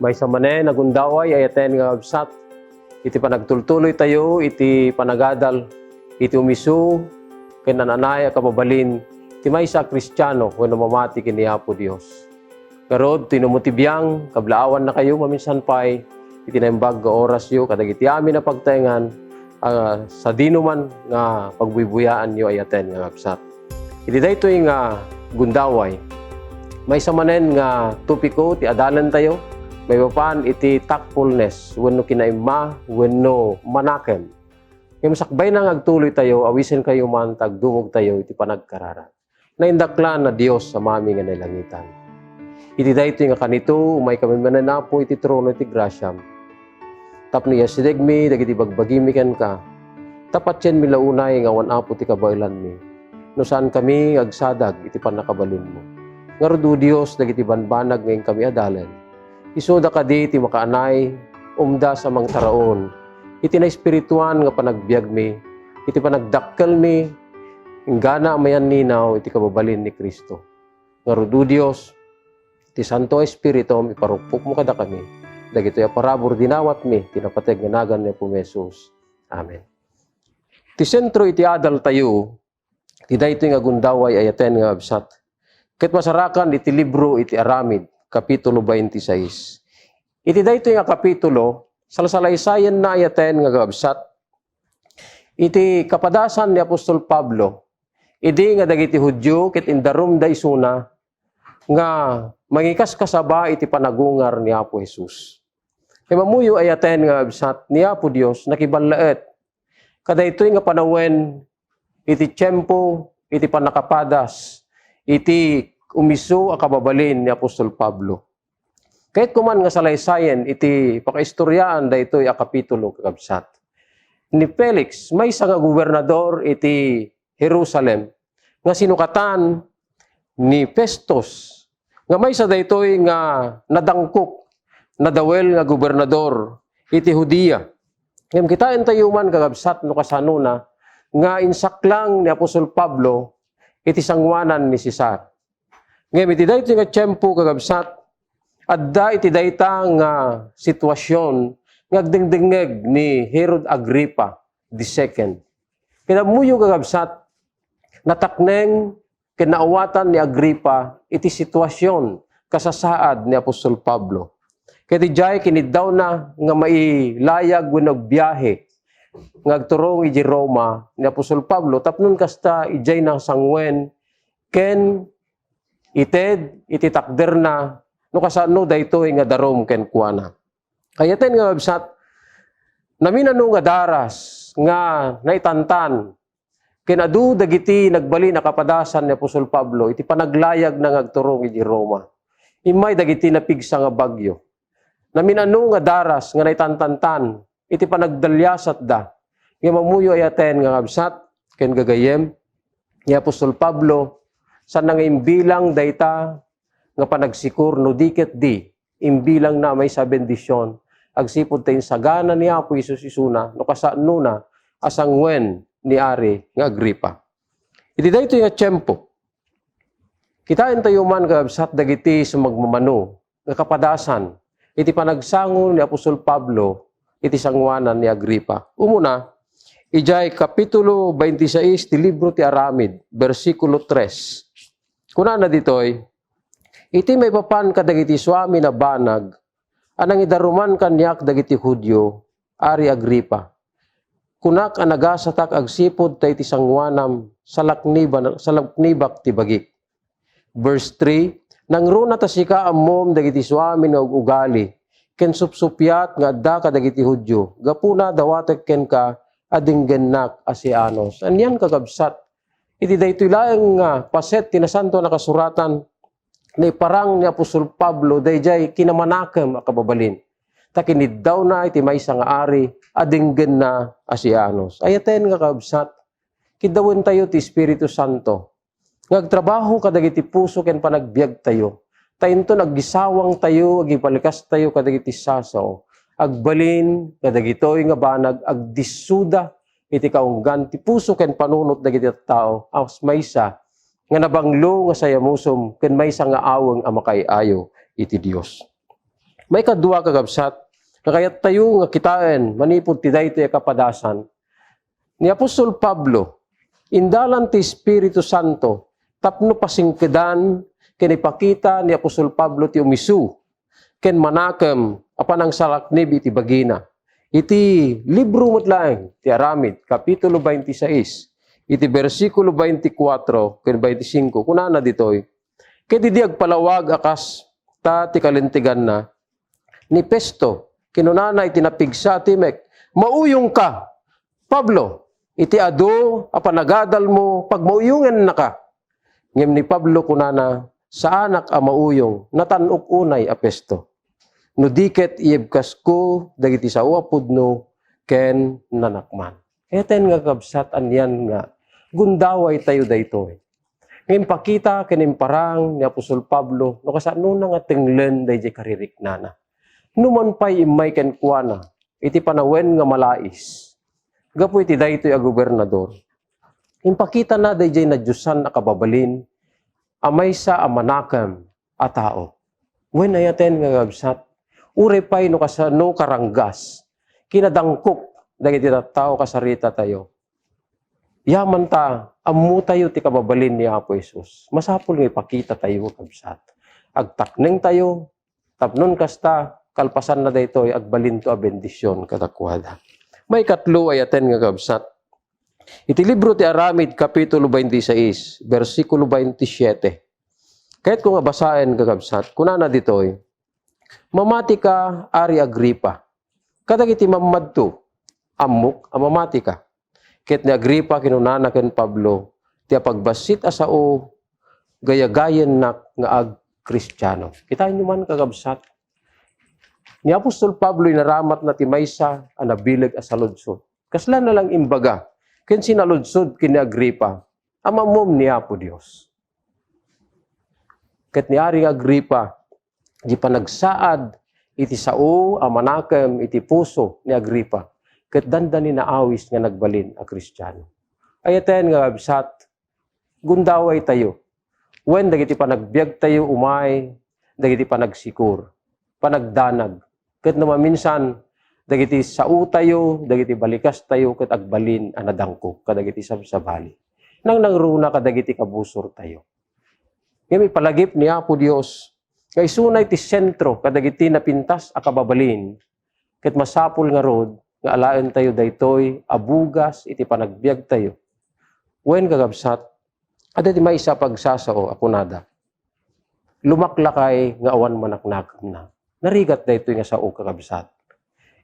May sa manay nagundaway ay aten nga absat. Iti panagtultuloy tayo, iti panagadal, iti umisu, kinananay kababalin, iti may sa Kristiyano kung namamati kini Apo Dios. Karod, tinumutibiyang, kablaawan na kayo, maminsan pa'y itinaimbag nga oras yo, kadag iti amin na pagtaingan, sa dinuman nga pagbubuyaan nyo ay aten nga absat. Iti daytoy nga gundaway. May samanen nga tupiko ti adalan tayo. May papan iti thankfulness wenno kinaimma wenno manakem. Ngem sakbay na agtuloy tayo awisen kayo man tagdumog tayo iti panagkarara. Naindaklan na Dios sa mami nga nalangitan. Iti daytoy nga kanito umay kami mananapo iti trono iti grasyam. Tapno ya sidegmi dagiti bagbagimi ken ka. Tapat yen mi launay nga wanapo ti kabailan mi. No saan kami agsadag iti panakabalin mo. Ngarudu Dios dagiti banbanag ngayon kami adalan. Isuda kadi iti makaanay umda sa mga taraon. Iti na espirituan nga panagbiag mi. Iti panagdakkel mi. Ingana amayan ninaw iti kababalin ni Kristo. Ngarudu Dios iti Santo Espiritu iparupok mo kada kami. Dagito ya parabor dinawat mi tinapateg nga nagan ni Pumesus. Amen. Ti sentro iti adal tayo, ti daytoy nga gundaway ayaten nga absat. Ket masarakan iti libro iti Aramid, kapitulo 26. Iti daytoy nga kapitulo, salasalaysayan na ayaten nga absat. Iti kapadasan ni Apostol Pablo, idi nga dagiti Hudyo ket indarum da isuna nga mangikas kasaba iti panagungar ni Apo Jesus. Mamuyo ayaten nga absat ni Apo Dios nakibanlaet. Kada ito'y nga panawen, iti tiyempo, iti panakapadas, iti umiso a kababalin ni Apostol Pablo. Kahit kuman nga salaysayen, iti pakaistoryaan da ito'y a kapitulo kakabsat. Ni Felix, may isa nga gobernador iti Jerusalem, nga sinukatan ni Festus, nga may isa da ito'y nga nadangkok, nadawel nga gobernador iti Hudiya. Ngem kitain tayo man kagabsat no kasano na nga insaklang ni Apostol Pablo iti sangwanan ni Cesar. Ngem iti daytoy nga tiyempo kagabsat adda iti dayta nga sitwasyon nga agdingdingeg ni Herod Agrippa II. Kinamuyo kagabsat natakneng kinaawatan ni Agrippa iti sitwasyon kasasaad ni Apostol Pablo. Kaya dijay kinidaw na nga mailayag wenno biyahe nga agturong iji Roma ni Apostol Pablo tapnon kasta ijay na sangwen ken ited iti takder na no kasano daytoy nga darom ken kuana. Kayaten nga websat naminano nga daras nga naitantan ken adu dagiti nagbali na kapadasan ni Apostol Pablo iti panaglayag na agturong iji Roma. Imay dagiti napigsa nga bagyo. Naminano nga daras nga naitantantan iti panagdalyasat da. Nga mamuyo ayaten nga kabsat ken gagayem ni Apostol Pablo sa nang imbilang dayta nga panagsikur no diket di imbilang na may sa bendisyon agsipod tayo sagana ni Apo Isus isuna no kasano na asangwen ni Ari nga Agrippa. Iti dayto nga tiyempo. Kitain tayo man kabsat dagiti sumagmamano nga kapadasan iti panagsango ni Apostol Pablo, iti sangwanan ni Agrippa. Umuna, ijay kapitulo 26 ti libro ti Aramid, versikulo 3. Kuna na ditoy, iti may papan kadagiti suami na banag, anang idaruman kanyak dagiti Hudyo, Ari Agrippa. Kunak anagasatak agsipod ta iti sangwanam sa laknibak ti bagik. Verse 3, nangruna ta sika ammom dagiti suami nga ugali, ken supsupyat nga adda ka dagiti Hudyo, gapuna dawatek ken ka adinggennak asianos. Anyan kagabsat, iti daytoy laeng nga paset tinasanto na kasuratan ni parang ni Apostol Pablo dayjay kinamanakem a kababalin. Takinid daw na iti maysa nga ari adinggen na asianos. Ayaten nga kagabsat, kidawen tayo ti Espiritu Santo. Ngagtrabaho kadagiti puso ken panagbiag tayo. Tainto naggisawang tayo, agipalikas tayo kadagiti sasaw. Agbalin kadagitoy nga banag agdisuda iti kaunggan ti puso ken panunot dagiti tao. As maysa nga nabanglo nga sayamusom ken maysa nga aweng a makaiayo iti Dios. May kadua kagabsat nga kayat tayo nga kitaen manipod ti daytoy kapadasan ni Apostol Pablo indalan ti Espiritu Santo tapno pasingkedan ken ipakita ni Apostol Pablo ti umisu ken manakem apan ang salaknib iti bagina. Iti libro met laeng ti Aramid kapitulo 26. iti versikulo 24 ken 25 kunana ditoy. Ket idi agpalawag akas ta ti kalintigan na ni Pesto kinunana iti napigsa timek. Mauyong ka, Pablo, iti adu apanagadal mo pag mauyungan na ka. Ngem ni Pablo kunana sa anak a mauyong natanok unay a Pesto. No diket iebkas ko dagiti sao pudno ken nanakman. Eten nga kabsat anyan nga gundaway tayo daytoy. Ngayon pakita kenim parang ni Apostol Pablo no kasano na nga tenglen dayjay kaririknana. Numan pay imay ken kuana iti panawen nga malais. Gapu iti daytoy a gobernador. Impakita na dayjay na Diyosan a kababalin amay sa amanakam a tao. Wen ayaten nga kabsat ure pay no kasano karanggas kinadangkok dagiti tattao kasarita tayo. Yaman ta, ammo tayo ti kababalin ni Apo Jesus. Masapul nga ipakita tayo kabsat. Agtakneng tayo, tapnon kasta, kalpasan na daytoy agbalin to a bendisyon kadakwada. May katlo ay aten nga kabsat. Iti libro ti Aramid, kapitulo 26, versikulo 27. Kahit kung abasain kakabsat, kunana ditoy, mamati ka, Ari Agripa. Kadagiti mamadto, amok amamati ka. Ket ni Agripa kinunana ken Pablo ti pagbasit asao gayagayen nak nga ag Kristiyano. Kita nyo man kagabsat. Ni Apostol Pablo inaramat na ti maysa a nabileg a saludsod. Kasla na lang imbaga ken sinaludsod ken ni Agripa amamom ni Apo Dios. Ket ni Ari Agripa di panagsaad iti sao amanakem iti puso ni Agripa. Ket dandani na awis nga nagbalin a Kristiyano. Ayaten nga absat, gundaway tayo. Wen dagiti panagbiag tayo umay, dagiti panagsikur, panagdanag. Ket namaminsan, dagiti sao tayo, dagiti balikas tayo, ket agbalin a nadangko, kadagiti sabsabali. Nang nangruna kadagiti kabusor tayo. Ngayon palagip ni Apo Dios, kay sunay ti sentro, kadagiti napintas a kababalin, ket masapul nga rod, nga alaen tayo daytoy abugas iti panagbiag tayo. Wen kagabsat, ada ti maysa pagsasao akunada. Lumaklakay nga awan manaknakam na. Narigat daytoy nga sao kagabsat.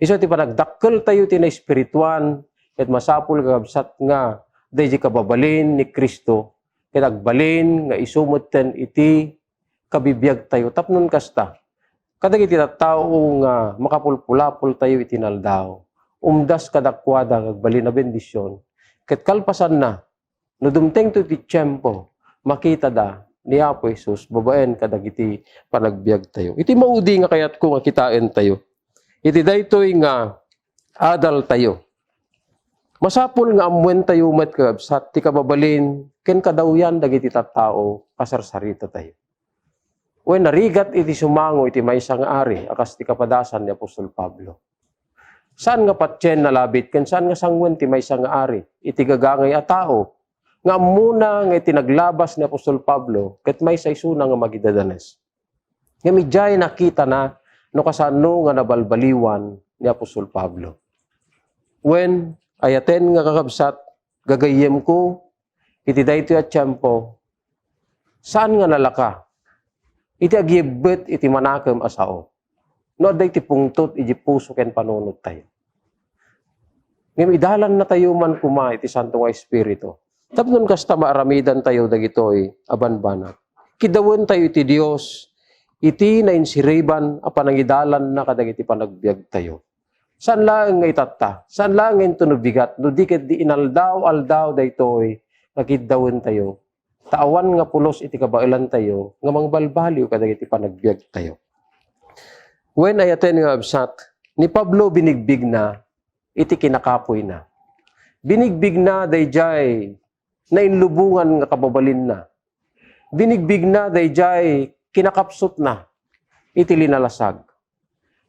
Iso ti panagdakkel tayo ti na espirituan ket masapul kagabsat nga dayjay kababalin ni Kristo ket agbalin nga isumutten iti kabibiyag tayo tapnon kasta. Kadagiti tattao nga makapulpulapol tayo iti naldaw. Umdas kadakwada agbalin na bendisyon. Ket kalpasan na, no dumteng to ti tiyempo, makita da ni Apo Jesus, babaen kadagiti panagbiag tayo. Iti maudi nga kayat ko nga kitain tayo. Iti daytoy nga adal tayo. Masapul nga amwen tayo met kabsat ti kababalin, ken kadawyan dagiti tattao, kasarsarita tayo. Wen narigat iti sumango iti maysa nga ari, akas ti kapadasan ni Apostol Pablo. Saan nga patyen nalabit, ken saan nga sangwen ti maysa nga ari, iti gagangay a tao, nga muna nga iti naglabas ni Apostol Pablo, ket maysa isuna nga magidadanes. Nga midjay nakita na, no kasano nga nabalbaliwan ni Apostol Pablo. Wen ayaten nga kakabsat, gagayem ko, iti daytoy a tiyempo, saan nga nalaka? Iti agibet iti manakem asao. No, day ti pungtot, iti puso ken panunod tayo. Ngayon, idalan na tayo man kuma, iti Santo nga Espiritu. Tapos kasta maaramidan tayo dagitoy, abanbanat. Kidawen tayo iti Dios, iti na insiriban, apanangidalan na kadagiti panagbiag tayo. Saan lang nga itata? Saan lang nga tunubigat? No, dikit di inaldaw-aldaw daytoy, nakidawen tayo. Taawan nga pulos iti kabailan tayo, nga mangbalbaliw kadagiti panagbiag tayo. When ayaten nga absat, ni Pablo binigbig na, iti kinakapoy na. Binigbig na dayjay, na inlubungan nga kababalin na. Binigbig na dayjay, kinakapsot na, iti linalasag.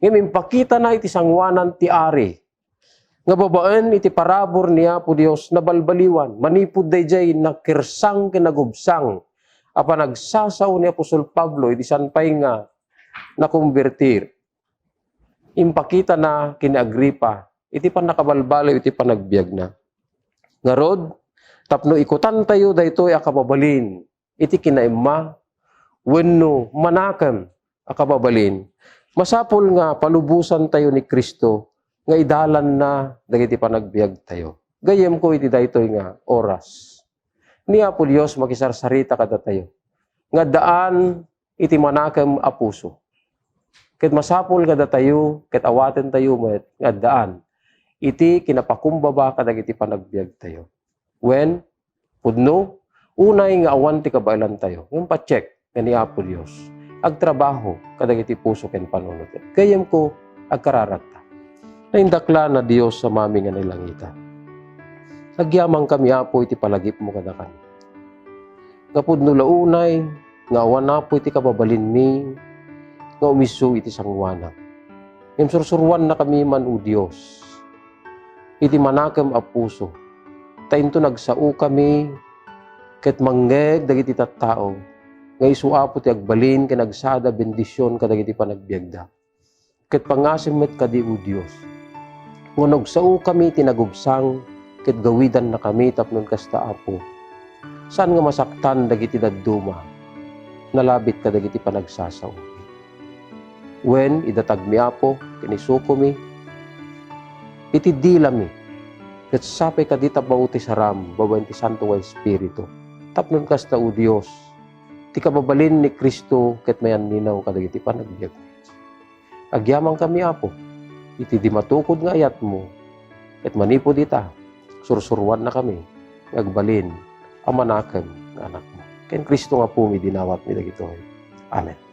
Ngayon, impakita na iti sangwanan ti ari. Nga babaen iti parabor niya po Dios na balbaliwan. Manipod dayjay nakirsang kinagubsang. Apa nagsasaw ni Apostol Pablo, iti sanpay nga nakumbertir. Impakita na kini Agripa, iti pan nakabalbalo, iti panagbiag na. Nga rod, Tapno ikutan tayo daytoy a kababalin. Iti kinaimma wenno manakam a kababalin. Masapol nga palubusan tayo ni Kristo nga idalan na dagiti panagbiag tayo. Gayem ko iti daytoy nga oras. Ni Apo Dios makisarsarita kada tayo. Nga daan iti manakam a puso. Ket masapol kada tayo, ket awaten tayo met nga daan. Iti kinapakumbaba kadagiti panagbiag tayo. When pudno unay nga awan ti kabailan tayo. Yung pa-check ni Apo Dios. Agtrabaho kadagiti puso ken panunot. Kayem ko agkararata. Naindakla na Dios sa mami nga nilangita. Agyamang kami Apo iti palagip mo kada kami. Nga pudno launay nga awan Apo iti kababalin mi nga umisu iti sangwana. Yung sursurwan na kami man o Diyos. Iti manakam a puso. Tainto nagsao kami ket manggeg dagiti tattao. Nga isuapo ti agbalin ken nagsada bendisyon kadagiti panagbiagda. Ket pangasim met kadi o Diyos. Nga nagsao kami tinagubsang ket gawidan na kami tapnon kasta Apo. Saan nga masaktan dagiti dadduma? Nalabit kadagiti panagsasaw. When idatag mi Apo, kinisuko mi, iti dila mi, ket sapay kadita bauti saram, babaen ti Santo nga Espiritu. Tapnon kasta o Dios, ti kababalin ni Kristo, ket mayan ninaw kadagiti panagbiag. Agyamang kami Apo, iti di matukod nga ayat mo, ket manipod ita, sursurwan na kami, agbalin, amanakem nga anak mo. Ken Kristo nga po mi dinawat mi dagitoy. Amen.